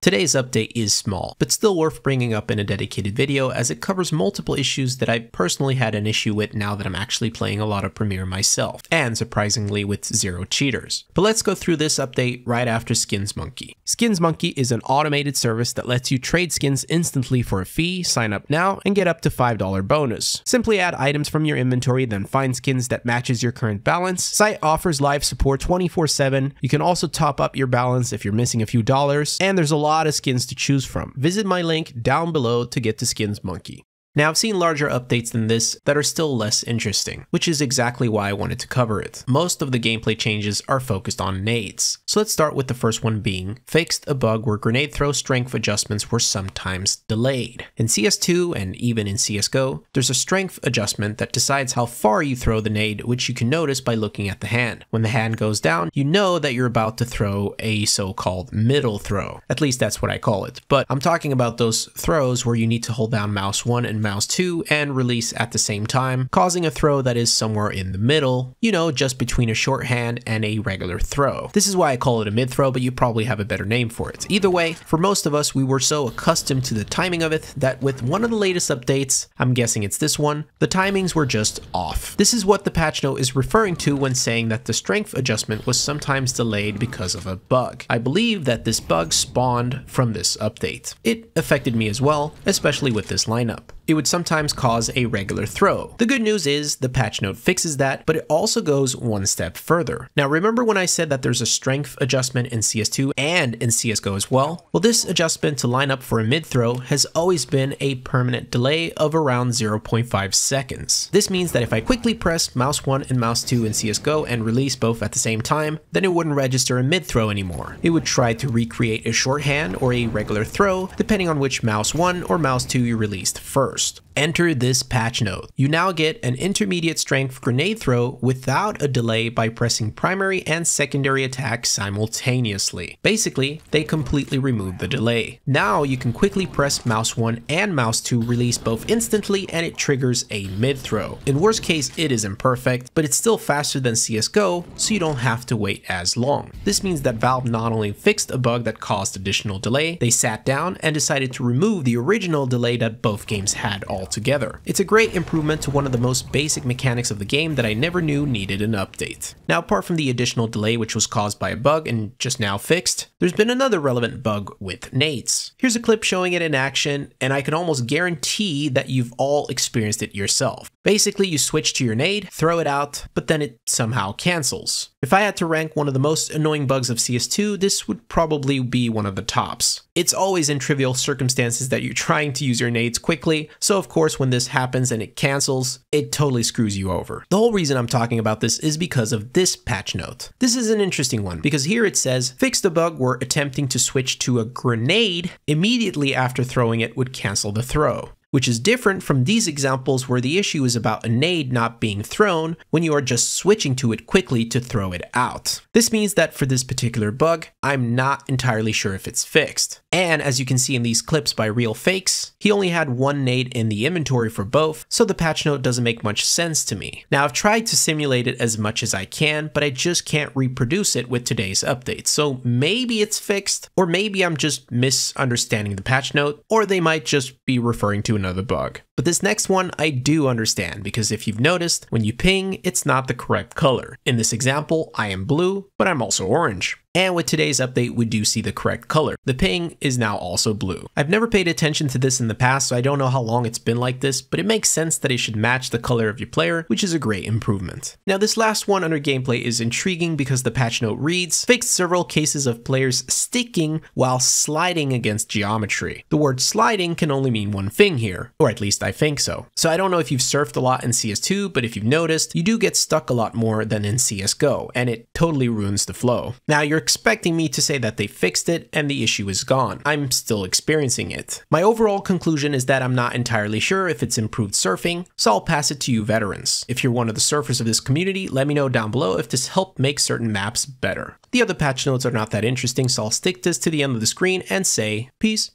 Today's update is small, but still worth bringing up in a dedicated video as it covers multiple issues that I personally had an issue with now that I'm actually playing a lot of Premiere myself, and surprisingly with zero cheaters. But let's go through this update right after Skins Monkey. Skins Monkey is an automated service that lets you trade skins instantly for a fee, sign up now, and get up to $5 bonus. Simply add items from your inventory, then find skins that matches your current balance. Site offers live support 24/7. You can also top up your balance if you're missing a few dollars, and there's a lot of skins to choose from. Visit my link down below to get to Skins Monkey. Now, I've seen larger updates than this that are still less interesting, which is exactly why I wanted to cover it. Most of the gameplay changes are focused on nades. So let's start with the first one being fixed a bug where grenade throw strength adjustments were sometimes delayed. In CS2 and even in CSGO, there's a strength adjustment that decides how far you throw the nade, which you can notice by looking at the hand. When the hand goes down, you know that you're about to throw a so-called middle throw. At least that's what I call it. But I'm talking about those throws where you need to hold down mouse 1 and mouse 2 and release at the same time, causing a throw that is somewhere in the middle, you know, just between a shorthand and a regular throw. This is why I call it a mid throw, but you probably have a better name for it. Either way, for most of us, we were so accustomed to the timing of it that with one of the latest updates, I'm guessing it's this one, the timings were just off. This is what the patch note is referring to when saying that the strength adjustment was sometimes delayed because of a bug. I believe that this bug spawned from this update. It affected me as well, especially with this lineup. It would sometimes cause a regular throw. The good news is the patch note fixes that, but it also goes one step further. Now remember when I said that there's a strength adjustment in CS2 and in CSGO as well? Well, this adjustment to line up for a mid throw has always been a permanent delay of around 0.5 seconds. This means that if I quickly press mouse 1 and mouse 2 in CSGO and release both at the same time, then it wouldn't register a mid throw anymore. It would try to recreate a shorthand or a regular throw depending on which mouse 1 or mouse 2 you released first. Enter this patch note. You now get an intermediate strength grenade throw without a delay by pressing primary and secondary attack simultaneously. Basically, they completely remove the delay. Now you can quickly press mouse 1 and mouse 2 release both instantly and it triggers a mid throw. In worst case, it isn't perfect, but it's still faster than CSGO, so you don't have to wait as long. This means that Valve not only fixed a bug that caused additional delay, they sat down and decided to remove the original delay that both games had altogether. It's a great improvement to one of the most basic mechanics of the game that I never knew needed an update. Now, apart from the additional delay which was caused by a bug and just now fixed, there's been another relevant bug with nades. Here's a clip showing it in action, and I can almost guarantee that you've all experienced it yourself. Basically, you switch to your nade, throw it out, but then it somehow cancels. If I had to rank one of the most annoying bugs of CS2, this would probably be one of the tops. It's always in trivial circumstances that you're trying to use your nades quickly, so of course when this happens and it cancels, it totally screws you over. The whole reason I'm talking about this is because of this patch note. This is an interesting one because here it says, fix the bug where attempting to switch to a grenade immediately after throwing it would cancel the throw, which is different from these examples where the issue is about a nade not being thrown when you are just switching to it quickly to throw it out. This means that for this particular bug, I'm not entirely sure if it's fixed. And as you can see in these clips by Real Fakes, he only had one nade in the inventory for both, so the patch note doesn't make much sense to me. Now, I've tried to simulate it as much as I can, but I just can't reproduce it with today's update. So maybe it's fixed, or maybe I'm just misunderstanding the patch note, or they might just be referring to another bug. But this next one I do understand, because if you've noticed, when you ping, it's not the correct color. In this example, I am blue, but I'm also orange. And with today's update, we do see the correct color. The ping is now also blue. I've never paid attention to this in the past, so I don't know how long it's been like this, but it makes sense that it should match the color of your player, which is a great improvement. Now, this last one under gameplay is intriguing because the patch note reads, fixed several cases of players sticking while sliding against geometry. The word sliding can only mean one thing here, or at least I think so. So I don't know if you've surfed a lot in CS2, but if you've noticed, you do get stuck a lot more than in CSGO, and it totally ruins the flow. Now, you're expecting me to say that they fixed it and the issue is gone. I'm still experiencing it. My overall conclusion is that I'm not entirely sure if it's improved surfing, so I'll pass it to you veterans. If you're one of the surfers of this community, let me know down below if this helped make certain maps better. The other patch notes are not that interesting, so I'll stick this to the end of the screen and say peace.